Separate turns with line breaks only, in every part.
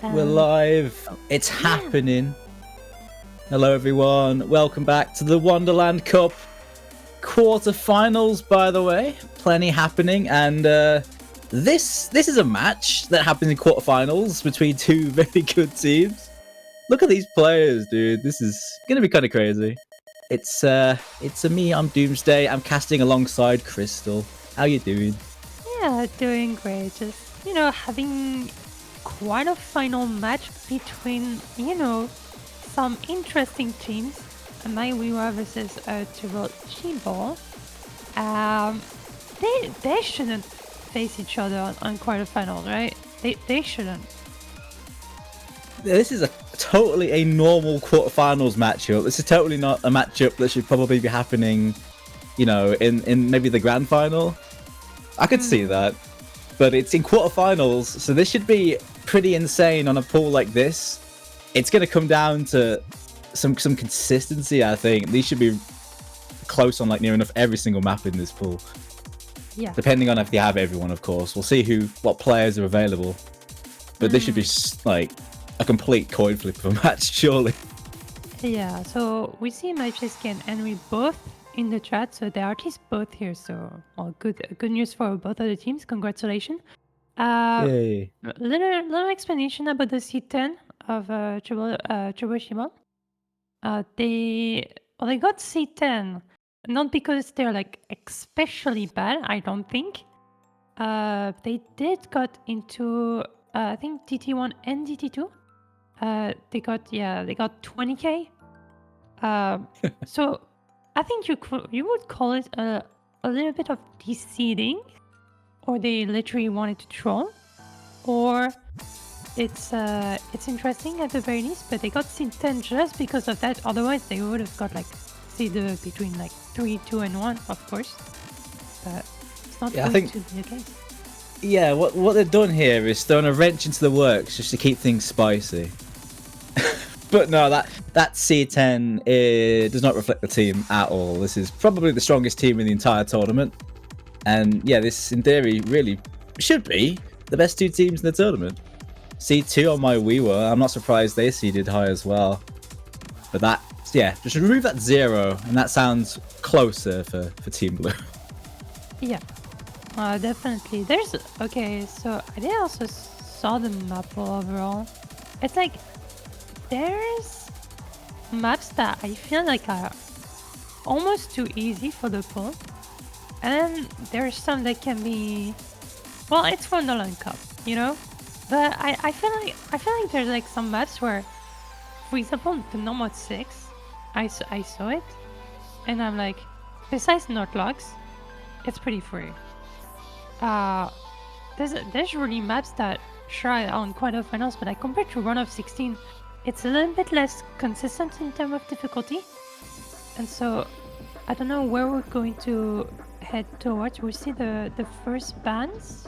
We're live. It's happening. Hello, everyone. Welcome back to the Wonderland Cup quarterfinals. By the way, plenty happening, and this is a match that happens in quarterfinals between two very good teams. Look at these players, dude. This is gonna be kind of crazy. It's a me. I'm Doomsday. I'm casting alongside Crystal. How you doing?
Yeah, doing great. Just, having quite a final match between, some interesting teams. MyWeewa versus Turbo Chibol. They shouldn't face each other on quarterfinals, right? They shouldn't.
This is totally a normal quarterfinals matchup. This is totally not a matchup that should probably be happening, in maybe the grand final. I could see that. But it's in quarterfinals, so this should be pretty insane on a pool like this. It's going to come down to some consistency, I think. These should be close on near enough every single map in this pool.
Yeah.
Depending on if they have everyone, of course. We'll see what players are available. But this should be a complete coin flip of a match, surely.
Yeah, so we see MyChesky and Henry both in the chat, so they're at least both here. So, well, good news for both of the teams. Congratulations.
Yay.
Little explanation about the C10 of Chibol. They got C10 not because they're especially bad. I don't think. They did got into I think DT1 and DT2. They got 20k. So I think you would call it a little bit of de-seeding, or they literally wanted to troll, or it's interesting at the very least. But they got seed 10 just because of that. Otherwise, they would have got seed between 3, 2, and 1, of course. But it's not going to be the case.
Yeah, what they've done here is thrown a wrench into the works just to keep things spicy. But no, that C10 does not reflect the team at all. This is probably the strongest team in the entire tournament. And yeah, this in theory really should be the best two teams in the tournament. C2 on MyWeewa, I'm not surprised they seeded high as well. But just remove that 0 and that sounds closer for Team Blue.
Yeah, definitely. So I did also saw the map overall. It's there's maps that I feel are almost too easy for the pool, and then there's some that can be, well, it's Wonderland Cup, But I feel like there's some maps where, for example, the Nomad 6, I saw it, and I'm besides not logs, it's pretty free. There's really maps that try on quarterfinals, but compared to run of 16, it's a little bit less consistent in terms of difficulty. And so I don't know where we're going to head towards. We see the first bans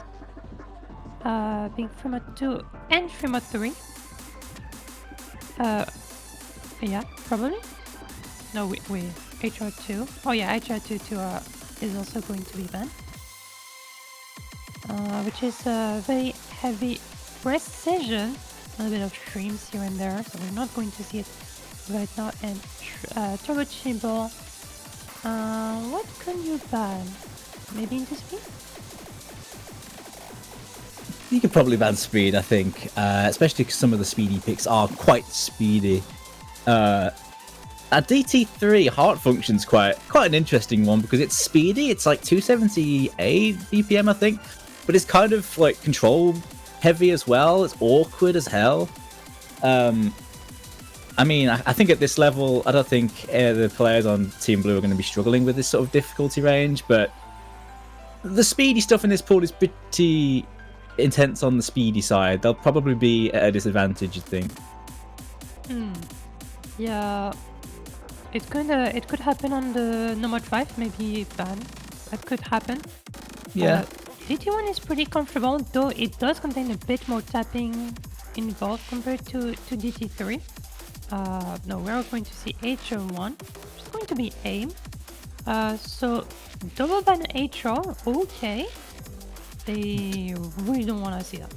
being Fremont 2 and Fremont 3. Yeah, probably. No, wait, HR2. Oh yeah, HR2 is also going to be banned. Which is a very heavy precision. A little bit of streams here and there, so we're not going to see it right now. And Turbo Chibol, what can you ban? Maybe into speed?
You could probably ban speed, I think, especially because some of the speedy picks are quite speedy. At DT3, heart function's quite an interesting one because it's speedy. It's 278 BPM, I think, but it's kind of control heavy as well. It's awkward as hell. I mean, I think at this level, I don't think the players on Team Blue are going to be struggling with this sort of difficulty range, but the speedy stuff in this pool is pretty intense on the speedy side. They'll probably be at a disadvantage, I think.
Yeah, it could happen on the Nomad 5, maybe ban. That could happen.
Yeah.
DT1 is pretty comfortable, though it does contain a bit more tapping involved compared to DT3. No, we're going to see HR1, which is going to be aim. So double ban HR, okay. They really don't want to see that.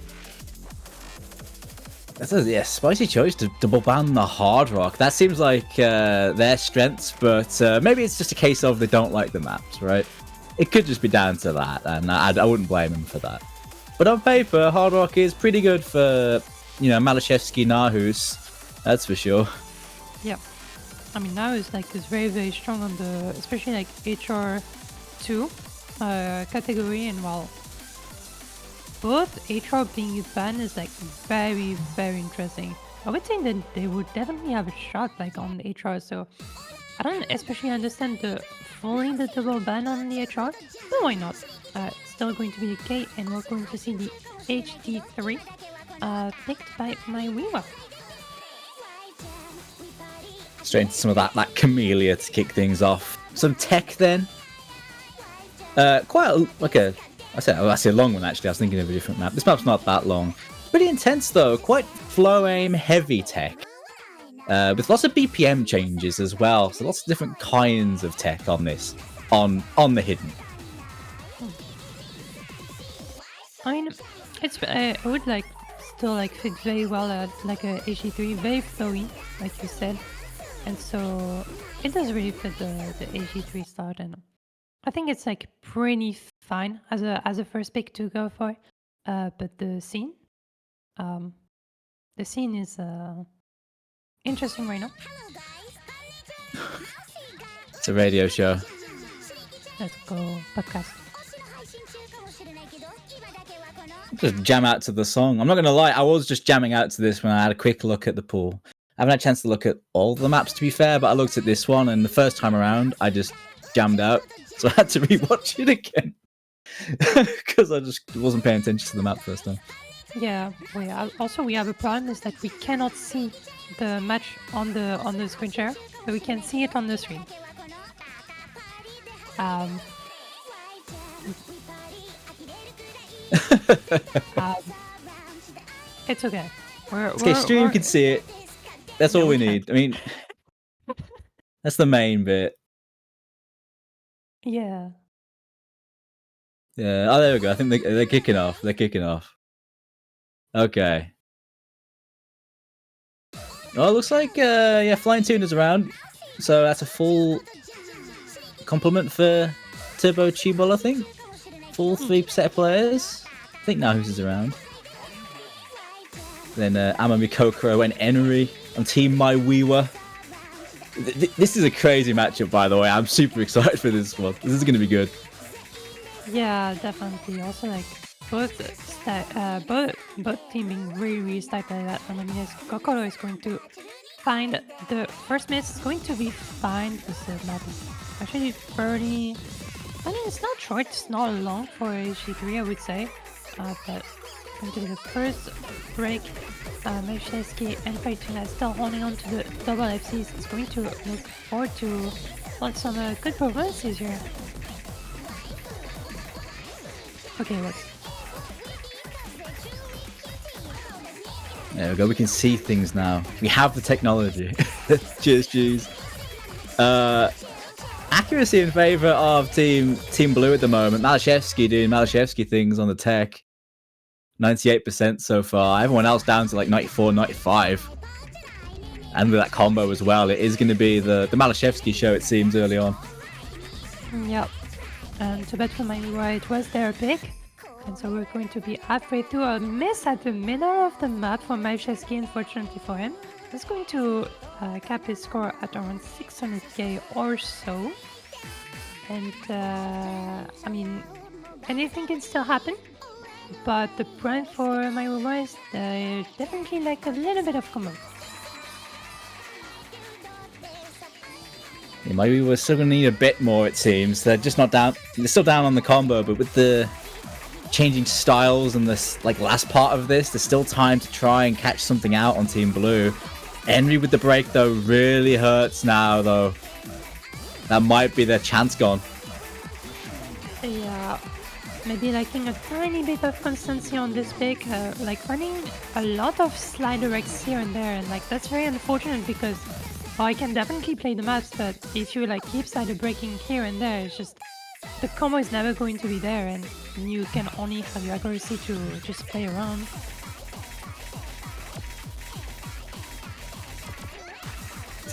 Yeah, Spicy chose to double ban the Hard Rock. That seems like their strengths, but maybe it's just a case of they don't like the maps, right? It could just be down to that, and I wouldn't blame them for that. But on paper, Hard Rock is pretty good for, Malashevsky Nahus. That's for sure.
Yeah. I mean, now is very, very strong on the, especially like HR2 category, and while both HR being banned is like very, very interesting. I would think that they would definitely have a shot like on HR, so I don't especially understand fully the double ban on the HR, but why not? It's still going to be the K, and we're going to see the HD3 picked by MyWeewa.
Straight into some of that Camellia to kick things off. Some tech then. I say a long one actually. I was thinking of a different map. This map's not that long. Pretty intense though. Quite flow aim heavy tech. With lots of BPM changes as well. So lots of different kinds of tech on this. On the hidden.
I mean, it would still fit very well at like a HG3, very flowy, like you said. And so it does really fit the HG3 start, and I think it's pretty fine as a first pick to go for. But the scene is interesting right now.
It's a radio show.
Let's go podcast.
Just jam out to the song. I'm not gonna lie, I was just jamming out to this when I had a quick look at the pool. I haven't had a chance to look at all the maps, to be fair, but I looked at this one, and the first time around, I just jammed out. So I had to rewatch it again. Because I just wasn't paying attention to the map first time.
Yeah, also we have a problem is that we cannot see the match on the screen share, but we can see it on the stream. It's okay.
Okay, stream can see it. That's all we need. I mean, that's the main bit.
Yeah.
Yeah. Oh, there we go. I think they're kicking off. They're kicking off. Okay. Oh, it looks like Flying Tuna's around. So that's a full complement for Turbo Chibol, I think. Full 3 set of players. I think Nahus is around. Then Amami Kokoro and Enri on Team MyWeewa. This is a crazy matchup, by the way. I'm super excited for this one. This is going to be good.
Yeah, definitely. Also, both team being really, really stacked like that. And I mean, Kokoro is going to find the first miss. Is going to be fine because the map is actually pretty. I mean, it's not short. It's not long for HG3, I would say. But going to be the first break. Melchesky and Fortuna still holding on to the double FCs. It's going to look forward to some good performances here. Okay, let's.
There we go. We can see things now. We have the technology. Cheers. Accuracy in favor of Team Blue at the moment. Malashevsky doing Malashevsky things on the tech. 98% so far. Everyone else down to 94, 95. And with that combo as well, it is going to be the Malashevsky show, it seems, early on.
Yep. And to bet for MyWeewa, it was their pick. And so we're going to be halfway through a miss at the middle of the map for Malashevsky, unfortunately for him. That's going to cap his score at around 600k or so. And, I mean, anything can still happen. But the brand for MyWeewa is definitely a little bit of combo.
Yeah, MyWeewa still going to need a bit more, it seems. They're just not down. They're still down on the combo, but with the changing styles and this last part of this, there's still time to try and catch something out on Team Blue. Enri with the break though really hurts now though. That might be their chance gone.
Yeah. Maybe lacking a tiny bit of constancy on this pick, running a lot of slider X here and there, and that's very unfortunate because I can definitely play the maps, but if you keep slider breaking here and there, it's just the combo is never going to be there, and you can only have your accuracy to just play around.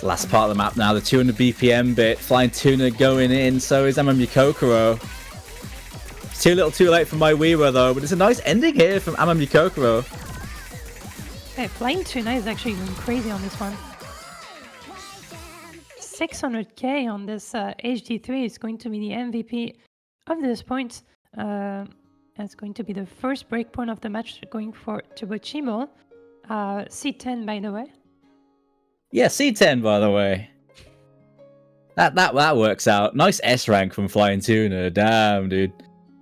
Last part of the map now, the 200 BPM bit. Flying Tuna going in, so is MMU Kokoro. It's too little too late for MyWeewa though, but it's a nice ending here from MMU Kokoro.
Hey, Flying Tuna is actually going crazy on this one. 600k on this HD3 is going to be the MVP of this point. It's going to be the first breakpoint of the match going for Tubochimo. C10 by the way.
Yeah, C10 by the way. That works out. Nice S rank from Flying Tuna. Damn, dude.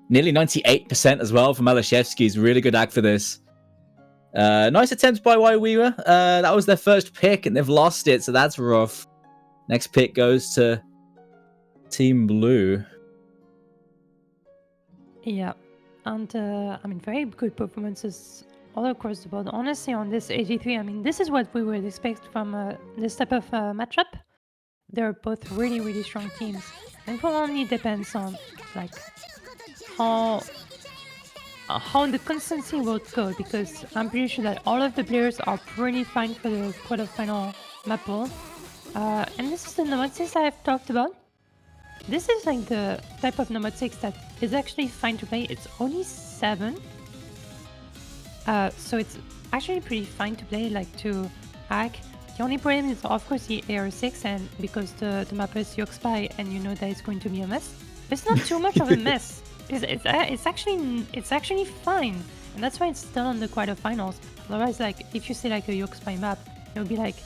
Nearly 98% as well from Alashevsky's. Really good ag for this. Nice attempt by MyWeewa. That was their first pick and they've lost it, so that's rough. Next pick goes to Team Blue.
Yeah, and I mean, very good performances all across the board. Honestly, on this AG3, I mean, this is what we would expect from this type of matchup. They're both really, really strong teams. And it only depends on like how the consistency will go, because I'm pretty sure that all of the players are pretty fine for the quarterfinal map pool. And this is the number 6 I've talked about. This is like the type of number 6 that is actually fine to play. It's only 7. So it's actually pretty fine to play, like to hack. The only problem is of course the AR6, and because the map is Yoxpy and you know that it's going to be a mess. It's not too much of a mess. It's actually fine. And that's why it's still on the quarterfinals. Otherwise, like if you see like a Yoxpy map, it would be like,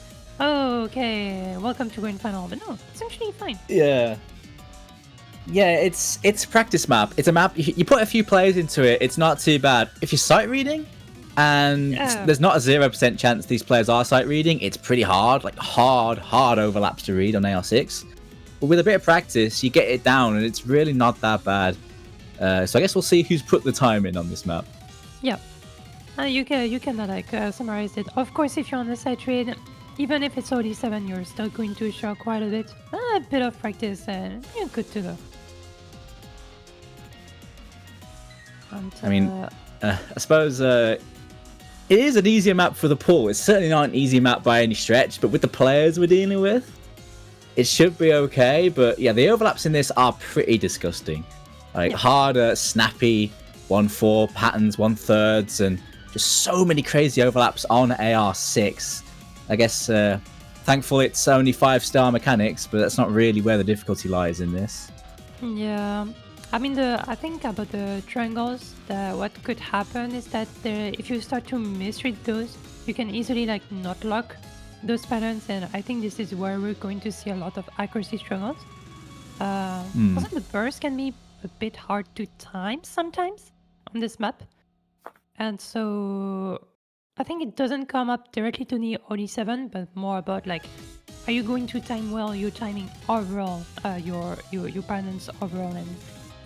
oh, okay, welcome to grand final. But no, it's actually fine.
Yeah. Yeah, it's a practice map. It's a map, you put a few players into it, it's not too bad. If you're sight reading, and there's not a 0% chance these players are sight reading, it's pretty hard, like hard overlaps to read on AR6. But with a bit of practice, you get it down, and it's really not that bad. So I guess we'll see who's put the time in on this map.
Yeah, you can like summarize it. Of course, if you're on the sight read, even if it's only 7, you're still going to show quite a bit. A bit of practice and you're good to go. And,
I mean, I suppose it is an easier map for the pool. It's certainly not an easy map by any stretch, but with the players we're dealing with, it should be okay. But yeah, the overlaps in this are pretty disgusting. Like harder, snappy, 1-4 patterns, 1/3, and just so many crazy overlaps on AR6. I guess thankfully it's only 5-star mechanics, but that's not really where the difficulty lies in this.
Yeah, I mean, I think about the triangles, what could happen is that if you start to misread those, you can easily like not lock those patterns, and I think this is where we're going to see a lot of accuracy struggles. Also, the burst can be a bit hard to time sometimes on this map, and so I think it doesn't come up directly to the OD7, but more about like, are you going to time well your timing overall, your patterns overall, and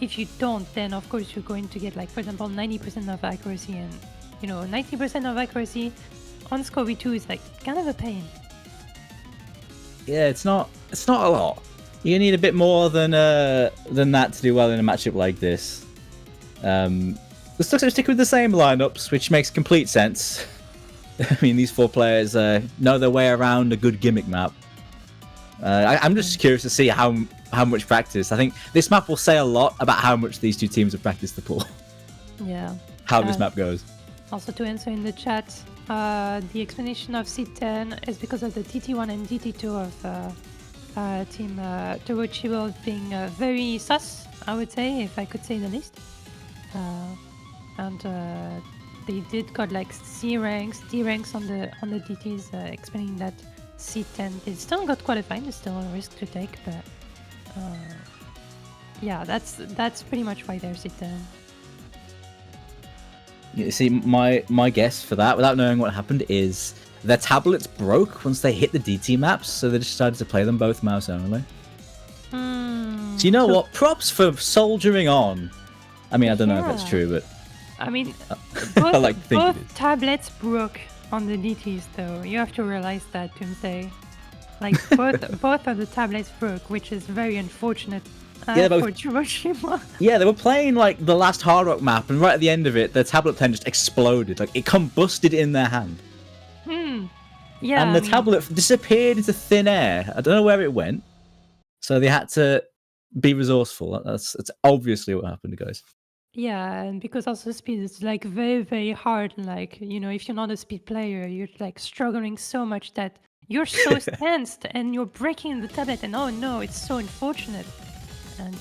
if you don't, then of course you're going to get like, for example, 90% of accuracy, and you know, 90% of accuracy on Scovy 2 is like kind of a pain.
Yeah, it's not a lot. You need a bit more than that to do well in a matchup like this. Let's stick with the same lineups, which makes complete sense. I mean, these 4 players know their way around a good gimmick map. I'm just curious to see how much practice. I think this map will say a lot about how much these two teams have practiced the pool.
Yeah.
How this map goes.
Also, to answer in the chat, the explanation of C10 is because of the DT1 and DT2 of Team Tubochimo being very sus, I would say, if I could say the least. And they did got like C ranks, D ranks on the DTs, explaining that C10 is still got qualified. It's still a risk to take, but yeah, that's pretty much why they're C10.
You see, my guess for that, without knowing what happened, is their tablets broke once they hit the DT maps, so they decided to play them both mouse only. So you know what? Props for soldiering on. I mean, I don't know if that's true, but
I mean,
I like to think it is.
both tablets broke on the DTs, though. You have to realize that, Doomsday. Like, both of the tablets broke, which is very unfortunate for Tubochimo.
Yeah, they were playing like the last Hard Rock map, and right at the end of it, the tablet pen just exploded. Like, it combusted in their hand.
Yeah,
and
I
the
mean,
tablet disappeared into thin air. I don't know where it went, so they had to be resourceful. That's obviously what happened, guys.
yeah, and because also speed is like very, very hard. And like, you know, if you're not a speed player, you're like struggling so much that you're so tensed and you're breaking the tablet. And oh no, it's so unfortunate. And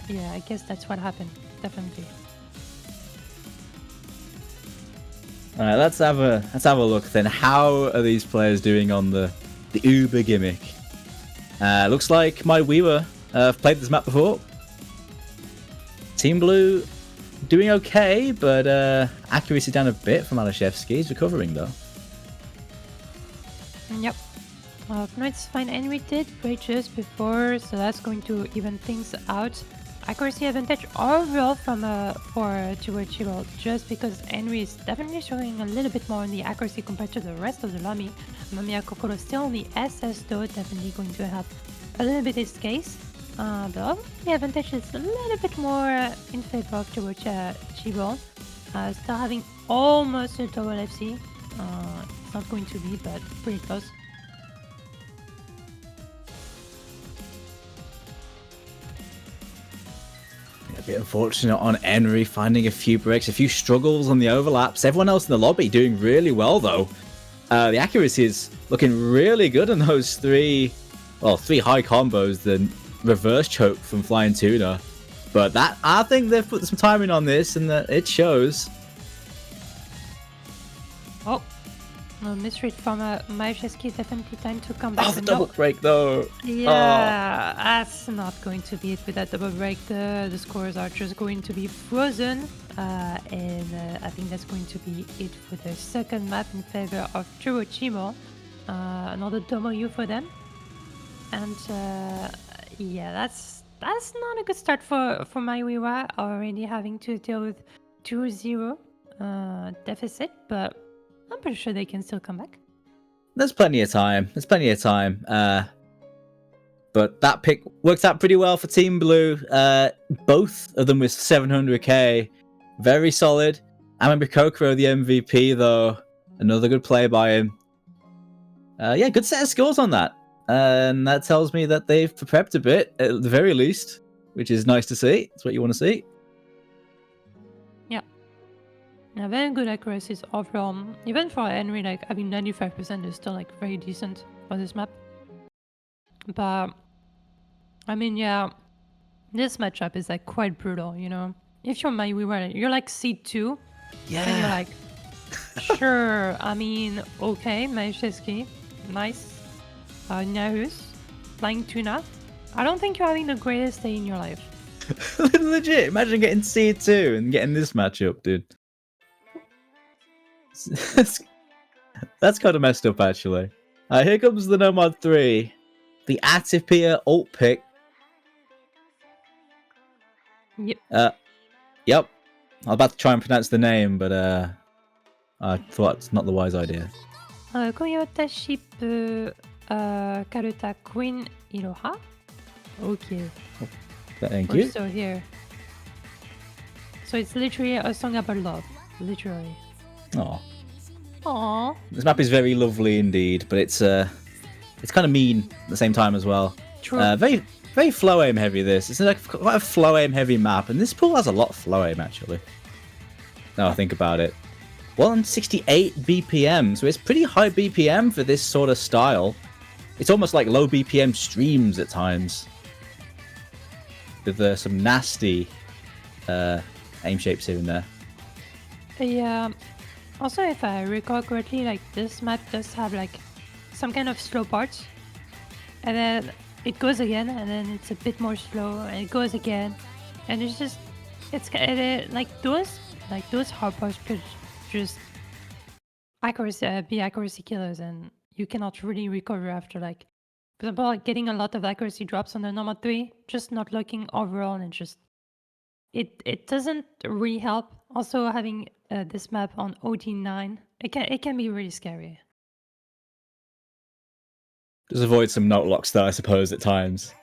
yeah, I guess that's what happened. Definitely.
All right, let's have a look then. How are these players doing on the Uber gimmick? Looks like MyWeewa have played this map before. Team Blue doing okay, but accuracy down a bit from Alashevsky. He's recovering though.
Yep. No, it's fine. Henry did break just before, so that's going to even things out. Accuracy advantage overall from for Chihuahua, just because Henry is definitely showing a little bit more on the accuracy compared to the rest of the Lami. Mamiya Kokoro still on the SS though, definitely going to help a little bit his case. But the advantage is a little bit more in favor of Chihuahua. Still having almost a double FC. It's not going to be, but pretty close.
A bit unfortunate on Henry finding a few breaks, a few struggles on the overlaps. Everyone else in the lobby doing really well though. The accuracy is looking really good on those three high combos. The reverse choke from Flying Tuna, but that I think they've put some time in on this, and that it shows.
Oh, no misread from Majewski. Definitely time to come back.
Oh, the double break though.
Yeah, that's not going to be it with that double break. The scores are just going to be frozen. And I think that's going to be it for the second map in favor of Chirochimo. Another Domoyu for them. And yeah, that's not a good start for MyWeewa, already having to deal with 2-0 deficit, but I'm pretty sure they can still come back.
There's plenty of time. But that pick worked out pretty well for Team Blue. Both of them with 700k. Very solid. Amambi Kokoro, the MVP, though. Another good play by him. Yeah, good set of scores on that. And that tells me that they've prepped a bit, at the very least, which is nice to see. It's what you want to see.
Yeah. Yeah, very good accuracies overall. Even for Henry, like having 95% is still like very decent for this map. But I mean, yeah, this matchup is like quite brutal, you know. If you're MyWeewa, you're like seed 2.
Yeah.
And you're like, sure, I mean, okay, Majewski, nice. Nahus, Flying Tuna. I don't think you're having the greatest day in your life.
Legit, imagine getting C2 and getting this matchup, dude. That's kind of messed up, actually. Here comes the Nomad 3. The Atipia ult pick.
Yep.
Yep. I'm about to try and pronounce the name, but I thought it's not the wise idea.
Koyota ship Karuta Queen Iroha. Okay.
Thank
We're
you.
still here. So it's literally a song about love. Literally.
Aw.
Aww.
This map is very lovely indeed, but it's kind of mean at the same time as well.
True.
Very flow aim heavy. This it's like quite a flow aim heavy map, and this pool has a lot of flow aim actually. Now I think about it. 168 BPM, so it's pretty high BPM for this sort of style. It's almost like low BPM streams at times, with some nasty aim shapes here and there.
Yeah. Also, if I recall correctly, like this map does have like some kind of slow parts, and then it goes again, and then it's a bit more slow, and it goes again, and it's just like those hard parts could just be accuracy killers, and you cannot really recover after like, for example, like getting a lot of accuracy drops on the normal 3, just not looking overall, and just it doesn't really help. Also, having this map on OD9, it can be really scary.
Just avoid some note locks though, I suppose, at times.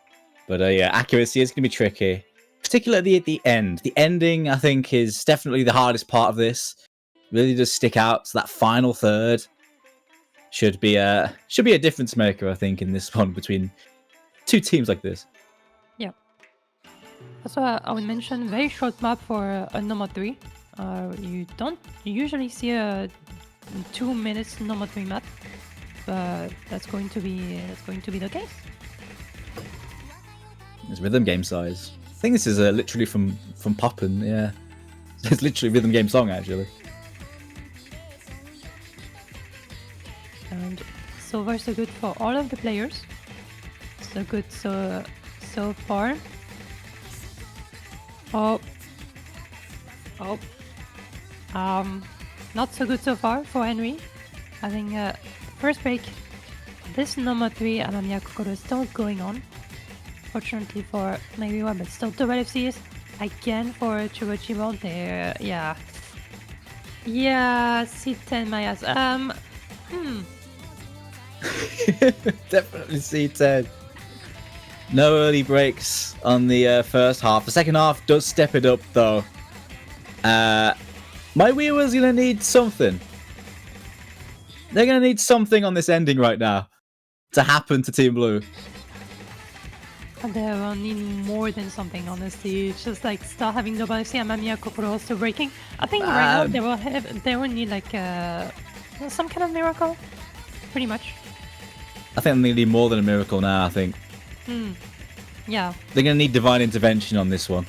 But yeah, accuracy is going to be tricky, particularly at the end. The ending, I think, is definitely the hardest part of this. Really does stick out to that final third. should be a difference maker, I think, in this one between two teams like this.
Yeah. Also, I would mention very short map for a number 3. You don't usually see a 2 minutes number 3 map, but that's going to be the case.
It's rhythm game size. I think this is literally from Poppin', yeah. It's literally rhythm game song, actually.
And so far so good for all of the players. So good so far. Oh. Not so good so far for Henry. I think first break, this number 3 Amamiya Kokoro is still going on. Fortunately for MyWeewa, but still double FCs again for Chugochibo there. Yeah, C10 my ass.
Definitely C10. No early breaks on the first half. The second half does step it up, though. MyWeewa's gonna need something. They're gonna need something on this ending right now to happen to Team Blue.
They will need more than something, honestly. It's just like start having double FC and Amamiya Kokoro also breaking. I think right now they will need like some kind of miracle, pretty much.
I think they need more than a miracle now. I think.
Yeah.
They're gonna need divine intervention on this one.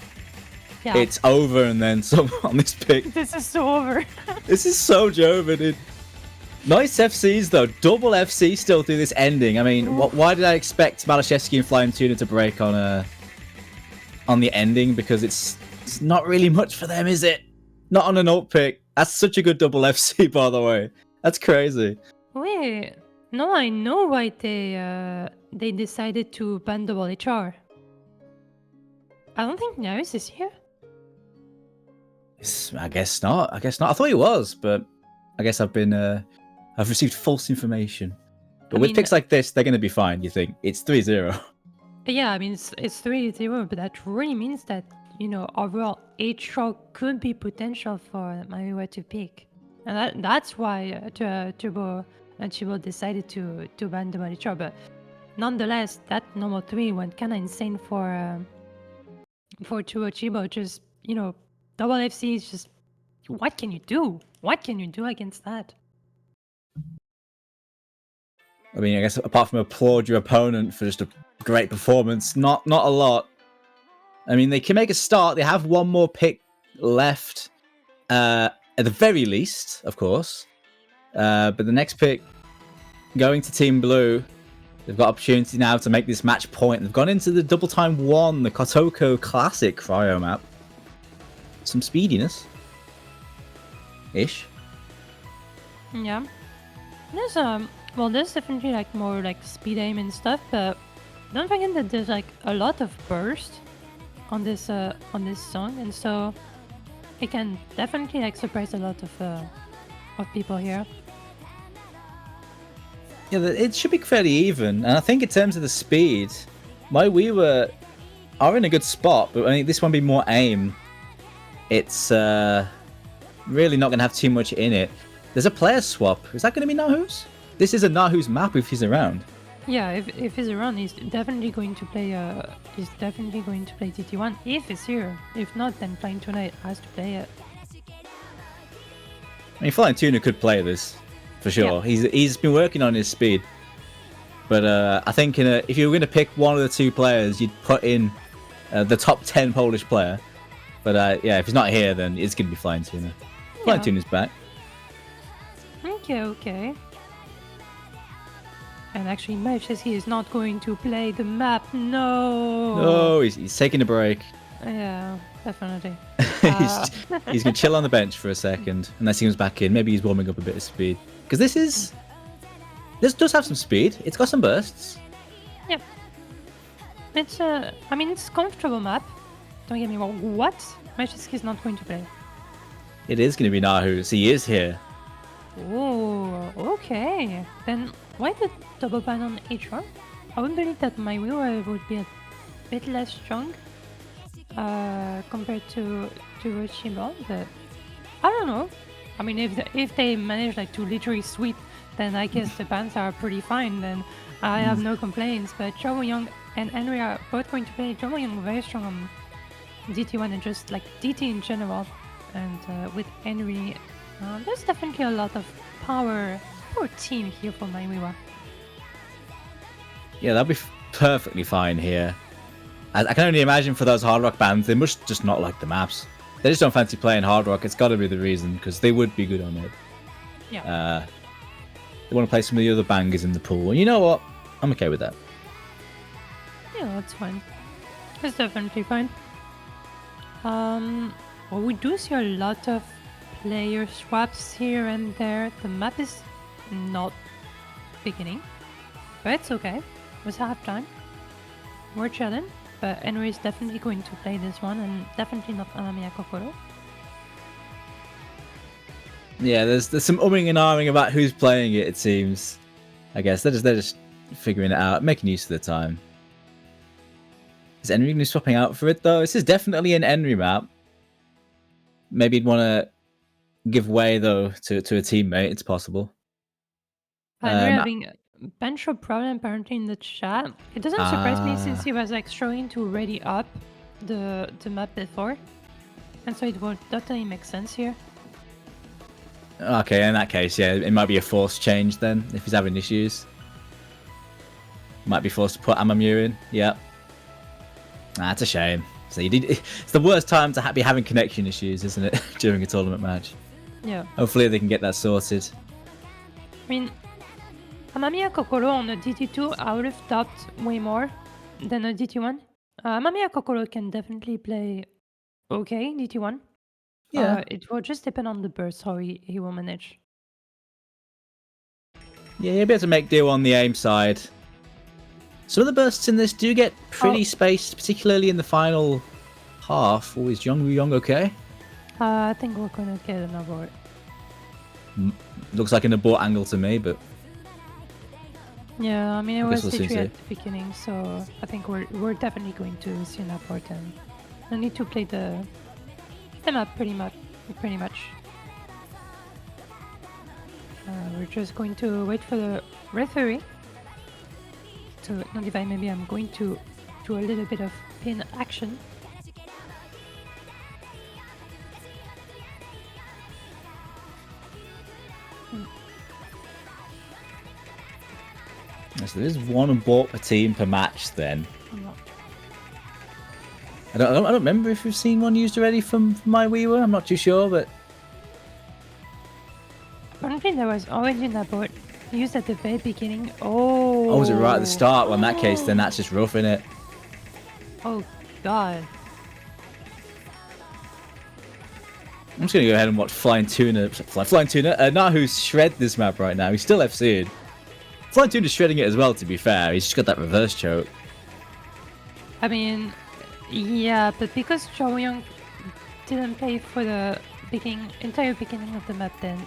Yeah.
It's over and then some on this pick.
This is so over.
This is so Jova, dude. Nice FCs though, double FC still through this ending. I mean, why did I expect Malashevsky and Flying Tuna to break on the ending? Because it's not really much for them, is it? Not on an ult pick. That's such a good double FC, by the way. That's crazy.
Wait, no, I know why they decided to ban double HR. I don't think Naris is here.
I guess not. I thought he was, but I guess I've received false information. But with picks like this, they're going to be fine, you think? It's 3-0.
Yeah, I mean, it's 3-0, but that really means that, you know, overall, HR could be potential for MyWeewa to pick. And that's why Turbo and Chibo decided to ban the HR. But nonetheless, that number 3 went kind of insane for Turbo Chibo. Just, you know, double FC is just, what can you do? What can you do against that?
I mean, I guess apart from applaud your opponent for just a great performance, not a lot. I mean, they can make a start. They have one more pick left, at the very least, of course. But the next pick going to Team Blue, they've got opportunity now to make this match point. They've gone into the double time 1, the Kotoko Classic cryo map. Some speediness. Ish.
Yeah. There's definitely like more like speed aim and stuff, but don't forget that there's like a lot of burst on this song, and so it can definitely like surprise a lot of people here.
Yeah, it should be fairly even, and I think in terms of the speed, MyWeewa are in a good spot, but I think this one be more aim. It's really not going to have too much in it. There's a player swap. Is that going to be Nahu's? This is a Nahu's map if he's around.
Yeah, if he's around, he's definitely going to play. TT1 if he's here. If not, then Flying Tuna has to play it.
I mean, Flying Tuna could play this for sure. Yeah. He's been working on his speed, but I think if you were going to pick one of the two players, you'd put in the top 10 Polish player. But yeah, if he's not here, then it's going to be Flying Tuna. Flying Tuna's back.
Okay. And actually, Malashevsky is not going to play the map. No,
he's taking a break.
Yeah, definitely.
He's going to chill on the bench for a second, unless he comes back in. Maybe he's warming up a bit of speed. Because this does have some speed. It's got some bursts.
Yep. It's it's a comfortable map. Don't get me wrong. What? Malashevsky is not going to play.
It is going to be Nahu's. He is here.
Oh, okay. Then why the double ban on HR? I would believe that MyWeewa would be a bit less strong compared to Chiba, but I don't know. I mean, if they manage like to literally sweep, then I guess the bans are pretty fine. Then I have no complaints. But Joe Young and Henry are both going to play. Joe Young very strong on DT1 and just like DT in general. And with Henry, there's definitely a lot of power team here for MyWeewa.
Yeah, that'll be perfectly fine here. I can only imagine for those Hard Rock bands, they must just not like the maps. They just don't fancy playing Hard Rock. It's got to be the reason, because they would be good on it.
Yeah.
They want to play some of the other bangers in the pool. And you know what? I'm okay with that.
Yeah, that's fine. It's definitely fine. Well, we do see a lot of player swaps here and there. The map is not beginning, but it's okay. It was halftime. We're chilling, but Henry is definitely going to play this one, and definitely not Amamiya Kokoro.
Yeah, there's some umming and ahhing about who's playing it. It seems. I guess they're just figuring it out, making use of the time. Is Henry going to be swapping out for it though? This is definitely an Henry map. Maybe he'd want to give way though to a teammate. It's possible.
Henry having a bunch of problem apparently in the chat. It doesn't surprise me since he was like struggling to ready up the map before, and so it would totally make sense here.
Okay, in that case, yeah, it might be a forced change then if he's having issues. Might be forced to put Amamiya in. Yeah. That's a shame. So it's the worst time to be having connection issues, isn't it, during a tournament match?
Yeah.
Hopefully they can get that sorted.
I mean, Amamiya Kokoro on a DT2, I would have thought way more than a DT1. Amamiya Kokoro can definitely play okay DT1.
Yeah.
It will just depend on the burst how he will manage.
Yeah, you'll be able to make do on the aim side. Some of the bursts in this do get pretty spaced, particularly in the final half. Oh, is Young okay?
I think we're gonna get an abort.
Looks like an abort angle to me, but
yeah, I mean it was literally
we'll
at the beginning, so I think we're definitely going to see an abort, and I need to play the map pretty much. We're just going to wait for the referee to notify. Maybe I'm going to do a little bit of pin action.
So there's one abort per team per match then. I don't remember if we've seen one used already from MyWeewa. I'm not too sure, but
Apparently there was already an abort used at the very beginning. Oh,
was it right at the start? Well, in that case, then that's just rough, innit?
Oh god.
I'm just gonna go ahead and watch Flying Tuna. Nahu's shred this map right now. He's still FC'd. Flying Tuna's shredding it as well, to be fair. He's just got that reverse choke.
I mean, yeah, but because Joe Young didn't play for the entire beginning of the map, then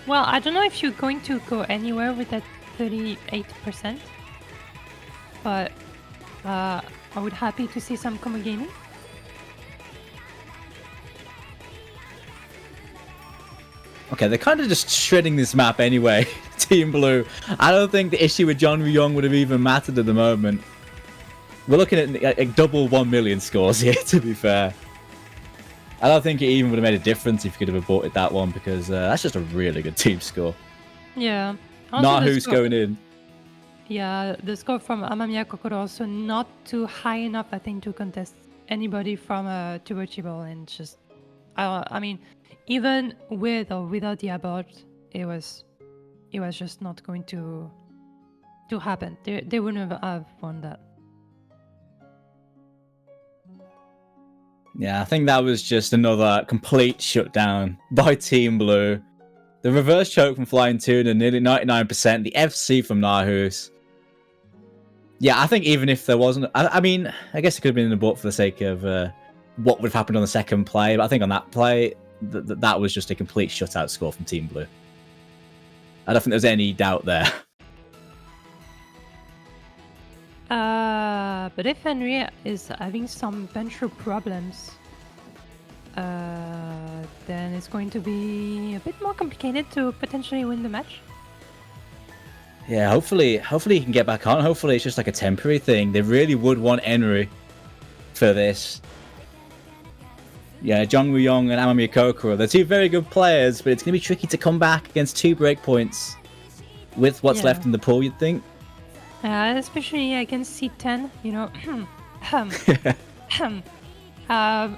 well, I don't know if you're going to go anywhere with that 38%, but I would happy to see some combo gaming.
Okay, they're kind of just shredding this map anyway, Team Blue. I don't think the issue with John Young would have even mattered at the moment. We're looking at a double 1 million scores here, to be fair. I don't think it even would have made a difference if you could have aborted that one, because that's just a really good team score.
Yeah.
Nahu's going in.
Yeah, the score from Amamiya Kokoro also not too high enough, I think, to contest anybody from Turbo Chibol, and just, I mean, even with or without the abort, it was just not going to happen. They wouldn't have won that.
Yeah, I think that was just another complete shutdown by Team Blue. The reverse choke from Flying Tuna, nearly 99%. The FC from Nahu's. Yeah, I think even if there wasn't... I mean, I guess it could have been an abort for the sake of what would have happened on the second play. But I think on that play, that was just a complete shutout score from Team Blue. I don't think there's any doubt there.
But if Henry is having some ventral problems, then it's going to be a bit more complicated to potentially win the match.
Yeah, hopefully he can get back on. Hopefully it's just like a temporary thing. They really would want Henry for this. Yeah, Jung Woo-young and Amamiya Kokoro, they're two very good players, but it's going to be tricky to come back against 2 breakpoints with what's left in the pool, you'd think.
Especially against C10, you know.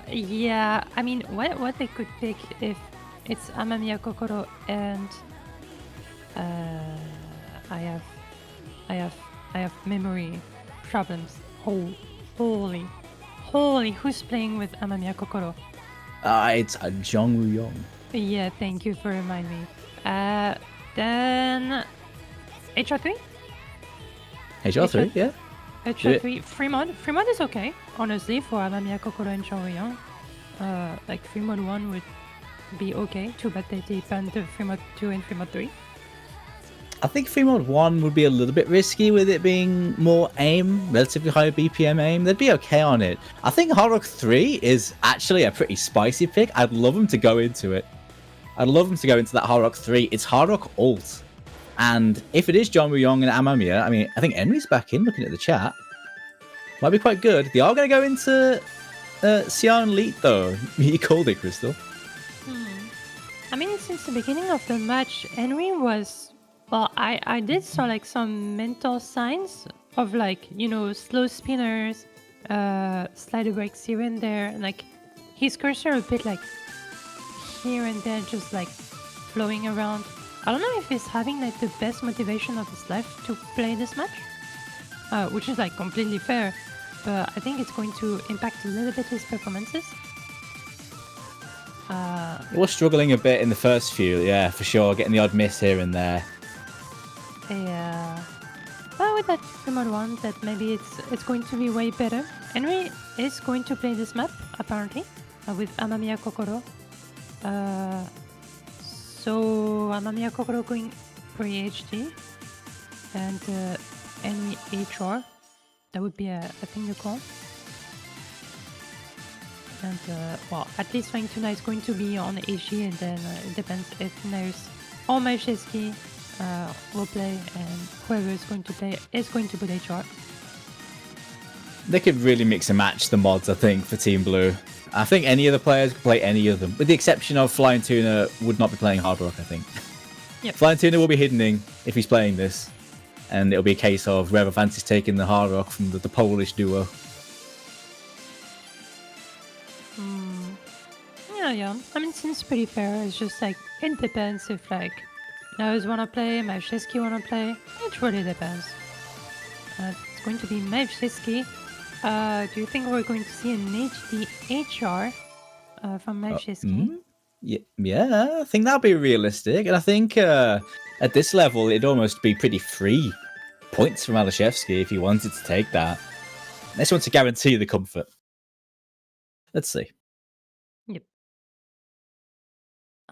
Yeah, I mean, what they could pick if it's Amamiya Kokoro and I have memory problems. Holy, who's playing with Amamiya Kokoro?
It's Jung Woo-young.
Yeah, thank you for reminding me. Then HR3?
HR3, yeah.
HR3, Fremont is okay, honestly, for Amamiya Kokoro and Jung Woo-young. Like Fremont 1 would be okay. Too bad they depend the Fremont 2 and Fremont 3.
I think Fremont 1 would be a little bit risky with it being more aim, relatively higher BPM aim. They'd be okay on it. I think Hard Rock 3 is actually a pretty spicy pick. I'd love them to go into it. I'd love them to go into that Hard Rock 3. It's Hard Rock ult. And if it is Jung Woo-young and Amamiya, I mean, I think Henry's back in looking at the chat. Might be quite good. They are going to go into Sion Leet, though. You called it, Crystal.
I mean, since the beginning of the match, Henry was... Well, I did saw like some mental signs of like, you know, slow spinners, slider breaks here and there, and like his cursor a bit like here and there, just like flowing around. I don't know if he's having like the best motivation of his life to play this match, which is like completely fair, but I think it's going to impact a little bit his performances.
He was struggling a bit in the first few, yeah, for sure, getting the odd miss here and there.
Yeah, well, with that Fremont 1, that maybe it's going to be way better. Henry is going to play this map, apparently, with Amamiya Kokoro. So Amamiya Kokoro going pre-HD and Henry HR. That would be a thing to call. And well, at least Fang Tuna is going to be on HG, and then it depends if Nurse or Majesky will play, and whoever is going to play is going to put HR.
They could really mix and match the mods, I think, for Team Blue. I think any of the players could play any of them, with the exception of Flying Tuna would not be playing Hard Rock, I think.
Yep.
Flying Tuna will be hiddening if he's playing this, and it'll be a case of whoever fancies taking the Hard Rock from the Polish duo.
Yeah. I mean, it seems pretty fair. It's just like, it depends if like Nose wanna play, Mavshesky wanna play. It really depends. It's going to be Mavshesky. Do you think we're going to see an HD HR from Mavshesky?
Yeah, I think that'll be realistic. And I think at this level, it'd almost be pretty free points from Alashevsky if he wanted to take that. This one's to guarantee the comfort. Let's see.
Yep.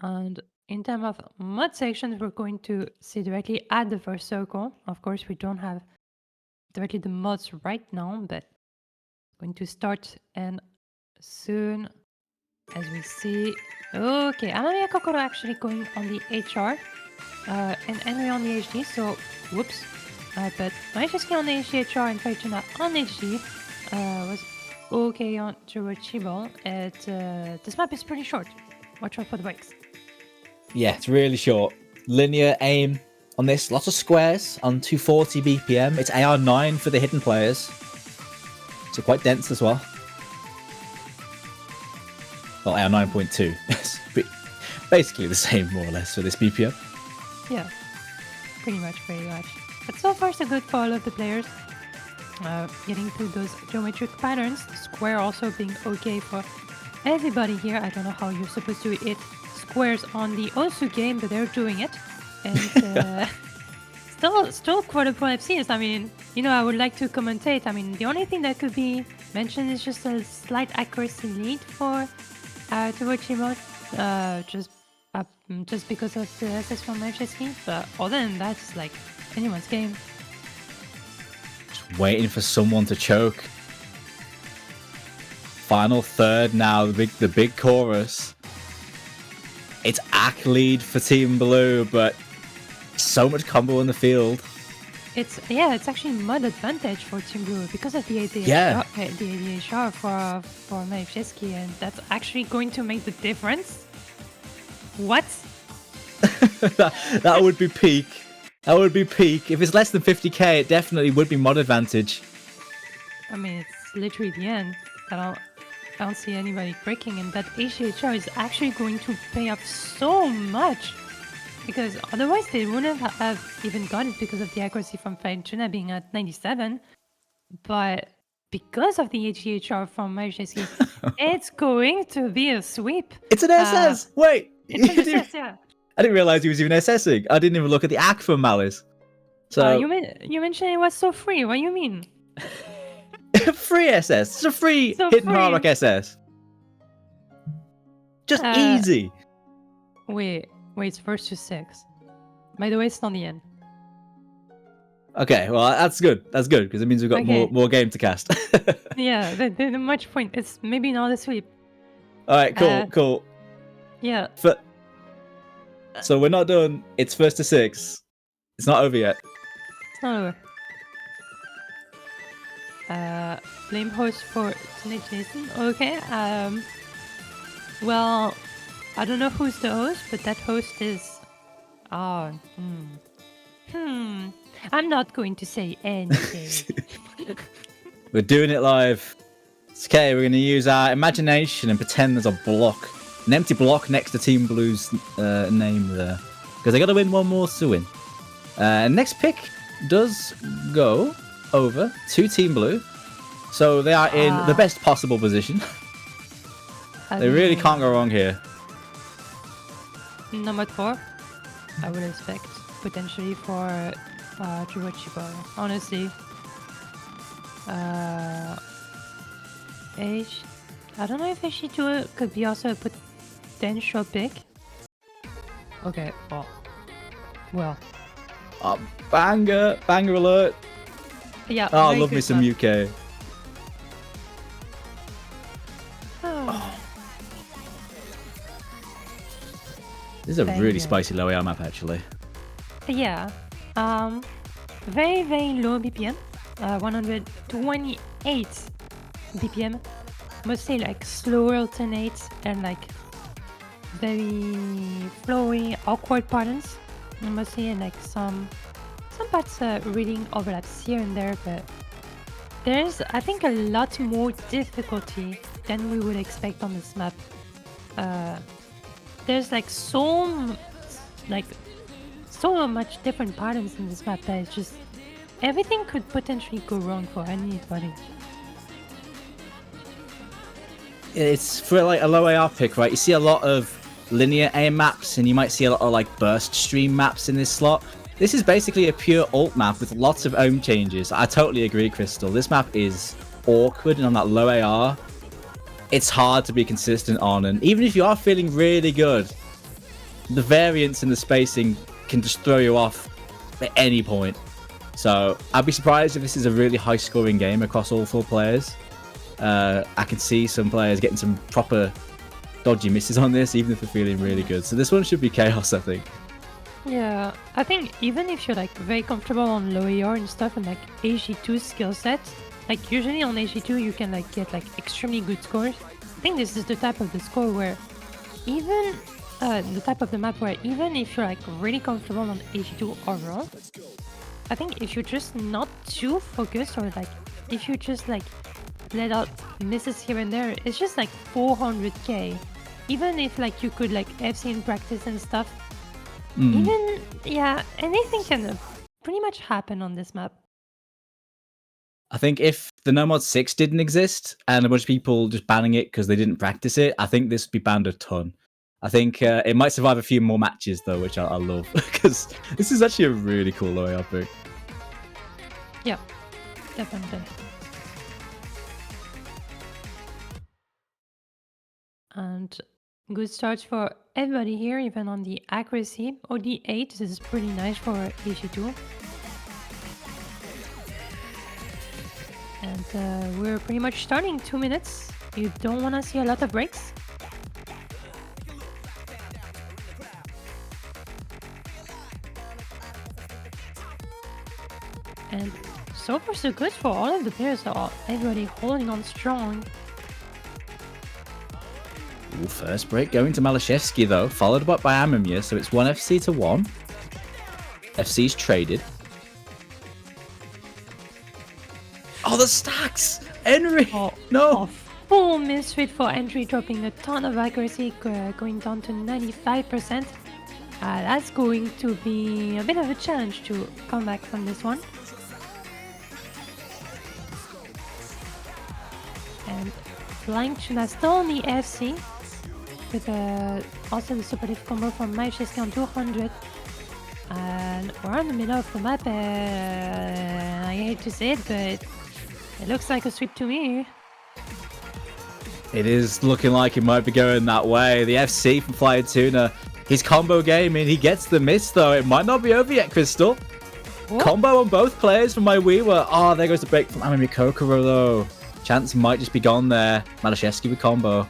And in terms of mod sections, we're going to see directly at the first circle. Of course, we don't have directly the mods right now, but going to start and soon, as we see. Okay, Amamiya Kokoro actually going on the HR and Henry on the HD, so whoops. But Majesky on the HD HR and Faituna on HD was okay on Chirochibo. This map is pretty short. Watch out for the breaks.
Yeah, it's really short. Linear aim on this. Lots of squares on 240 BPM. It's AR9 for the hidden players. So quite dense as well. Well, AR 9.2. It's basically the same, more or less, for this BPM.
Yeah, pretty much. But so far, so good for all of the players. Getting through those geometric patterns. Square also being okay for everybody here. I don't know how you're supposed to hit squares on the Osu game, but they're doing it. And still Quarterfinals FCs. I mean, you know, I would like to commentate. I mean, the only thing that could be mentioned is just a slight accuracy lead for Tuvochimo, just because of the SS from Mavshesky. But other than that, it's like anyone's game.
Just waiting for someone to choke. Final third now, the big chorus. it's AC lead for Team Blue, but so much combo in the field.
It's actually mod advantage for Team Blue because of the ADHR,
Yeah.
the ADHR for Majewski, and that's actually going to make the difference. What?
That would be peak. That would be peak. If it's less than 50k, it definitely would be mod advantage.
I mean, it's literally the end. I don't see anybody breaking, and that ADHR is actually going to pay off so much. Because otherwise they wouldn't have even got it because of the accuracy from Fajuna being at 97. But because of the HGHR from Majewski, it's going to be a sweep.
It's an SS! Wait!
It's an SS, yeah.
I didn't realize he was even SSing. I didn't even look at the AC from Malice. So
you mentioned it was so free. What do you mean?
free SS. It's a free
So
hidden
free.
hard rock SS. Just easy.
Wait, it's first to 6. By the way, it's not the end.
Okay, well that's good. That's good because it means we've got more game to cast.
Yeah, there's much point. It's maybe not a sweep.
All right, cool.
Yeah.
So we're not done. It's first to 6. It's not over yet.
It's not over. Blame host for Teenage Jason. Okay. Well, I don't know who's the host, but that host is. I'm not going to say anything.
We're doing it live. It's okay, we're going to use our imagination and pretend there's a block. An empty block next to Team Blue's name there. Because they got to win one more to win. Next pick does go over to Team Blue. So they are in the best possible position. They really can't go wrong here.
Number 4, I would expect potentially for Chihuahua. Honestly. I don't know if H2 could be also a potential pick. Okay, well.
Banger alert.
Yeah.
Oh, love me some UK. This is a really spicy low AR map, actually.
Yeah. Very, very low BPM. 128 BPM. Mostly like slow alternates and like very flowy, awkward patterns. Mostly in like some parts reading overlaps here and there, but there's I think a lot more difficulty than we would expect on this map. There's like so much different patterns in this map that it's just everything could potentially go wrong for anybody.
It's for like a low AR pick, right? You see a lot of linear aim maps and you might see a lot of like burst stream maps in this slot. This is basically a pure ult map with lots of ohm changes. I totally agree, Crystal. This map is awkward, and on that low AR, it's hard to be consistent on. And even if you are feeling really good, the variance and the spacing can just throw you off at any point. So I'd be surprised if this is a really high scoring game across all 4 players. I can see some players getting some proper dodgy misses on this, even if they're feeling really good. So this one should be chaos, I think.
Yeah, I think even if you're like very comfortable on low AR and stuff and like AG2 skill set, like usually on AG2 you can like get like extremely good scores. I think this is the type of the score where even the type of the map where even if you're like really comfortable on AG2 overall, I think if you're just not too focused or like if you just like let out misses here and there, it's just like 400k. Even if like you could like FC in practice and stuff, even anything can pretty much happen on this map.
I think if the No Mod 6 didn't exist and a bunch of people just banning it because they didn't practice it, I think this would be banned a ton. I think it might survive a few more matches though, which I love because this is actually a really cool low AR pick.
Yeah, definitely. And good starts for everybody here, even on the accuracy. OD8, this is pretty nice for AG2. And we're pretty much starting 2 minutes. You don't want to see a lot of breaks. And so far so good for all of the players. Everybody holding on strong.
Ooh, first break going to Malashevsky though, followed up by Amamir, so it's 1 FC to 1. FC's traded. Oh, the stacks! Henry! No!
A full misread for Henry, dropping a ton of accuracy, going down to 95%. That's going to be a bit of a challenge to come back from this one. And Flying Tuna still on the FC, with also the superlative combo from MyWeewa on 200. And we're in the middle of the map, I hate to say it, but it looks like a sweep to me.
It is looking like it might be going that way. The FC from Flying Tuna, his combo game, and he gets the miss though. It might not be over yet, Crystal.
What?
Combo on both players from MyWeewa. Oh, there goes the break from Amami Kokoro though. Chance might just be gone there. Malashevsky with combo.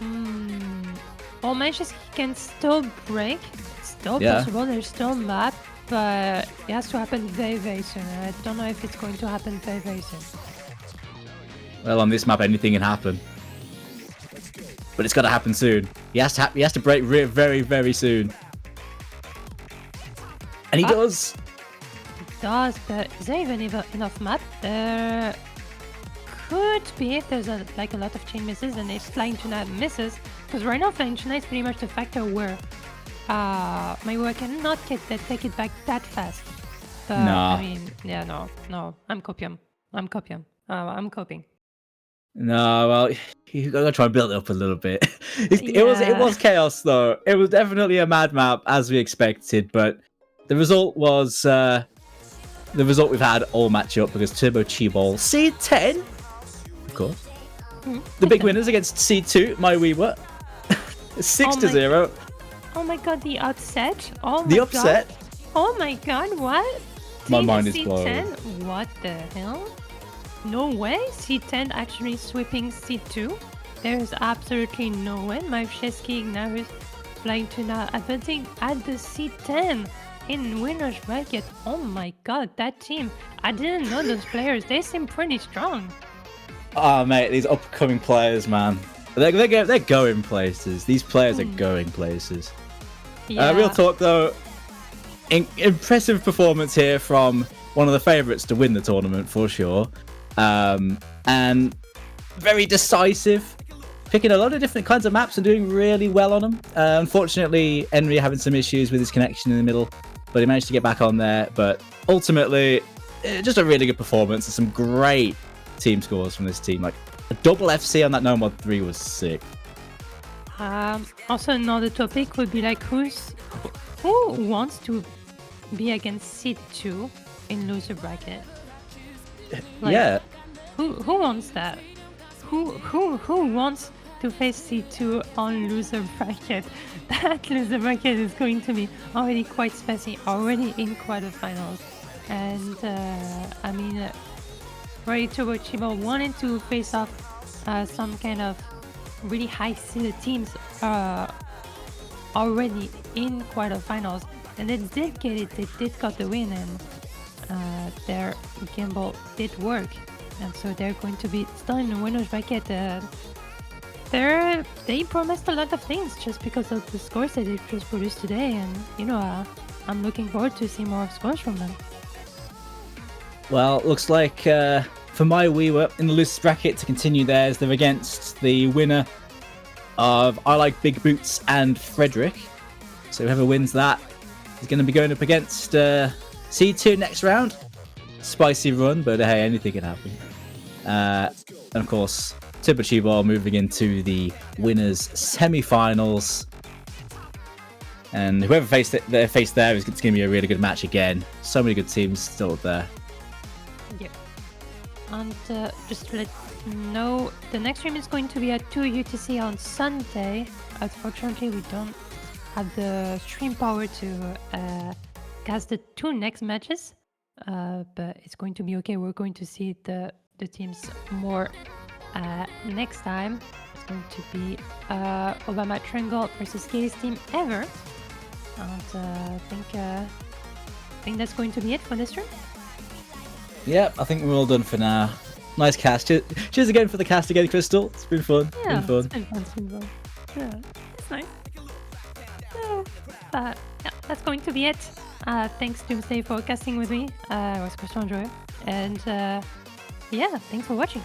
Well, MyWeewa can still break. It's still possible. There's still map, but it has to happen very, very soon. I don't know if it's going to happen very, very soon.
Well, on this map, anything can happen. But it's got to happen soon. He has to break very, very soon. And he does.
It does, but is there even enough map? There could be if there's a lot of chain misses and if Flying Tuna misses. Because right now, Flying Tuna is pretty much the factor where MyWeewa cannot take it back that fast. But,
Nah.
I mean, yeah, no. I'm copying. I'm copying.
No, well, you gotta try and build it up a little bit. It was chaos though. It was definitely a mad map as we expected, but the result was the result we've had all match up because Turbo Chi-Ball C10, of course, the big winners against C2 MyWeewa, 6-0.
Oh my god, the upset! Oh my
The upset.
God. Oh my god, what?
My
Team
mind is
C10?
blown.
What the hell? No way, C10 actually sweeping C2. There's absolutely no way. MyWeewa Ignarus Flying Tuna advancing at the C10 in winner's bracket. Oh my god, that team. I didn't know those players. They seem pretty strong.
Oh mate, these upcoming players, man. They're going places. These players are going places.
Yeah.
Real talk though, impressive performance here from one of the favourites to win the tournament for sure. And very decisive, picking a lot of different kinds of maps and doing really well on them. Unfortunately, Henry having some issues with his connection in the middle, but he managed to get back on there. But ultimately, just a really good performance and some great team scores from this team. Like a double FC on that No Mod 3 was sick.
Also, another topic would be like who wants to be against C2 in loser bracket? Like,
Yeah.
Who wants that? Who wants to face C2 on loser bracket? That loser bracket is going to be already quite spicy, already in quarterfinals. And I mean, Roy Turbo Chibo wanted to face off some kind of really high-seeded teams already in quarterfinals, and they did get it. They did got the win, and their gamble did work, and so they're going to be still in the winners bracket. They promised a lot of things just because of the scores that they just produced today, and you know, I'm looking forward to see more scores from them.
Well, looks like for MyWeewa in the loose bracket to continue theirs, they're against the winner of I Like Big Boots and Frederick. So whoever wins that is going to be going up against C2 next round. Spicy run, but hey, anything can happen. And of course, Turbo Chi-Ball moving into the winners semi-finals. And whoever faced there is going to be a really good match again. So many good teams still up there.
Yeah. And just to let you know, the next stream is going to be at 2 UTC on Sunday. Unfortunately, we don't have the stream power to cast the 2 next matches. But it's going to be okay. We're going to see the teams more next time. It's going to be Obama Triangle versus Katie's team ever. And I think think that's going to be it for this stream.
Yep, I think we're all done for now. Nice cast. Cheers again for the cast again, Crystal. It's been fun.
Yeah,
Been fun.
it's been fun. It's been fun. Yeah, it's nice. So, yeah, that's going to be it. Thanks Doomsday for casting with me. It was Crystal Enjoy. And yeah, thanks for watching.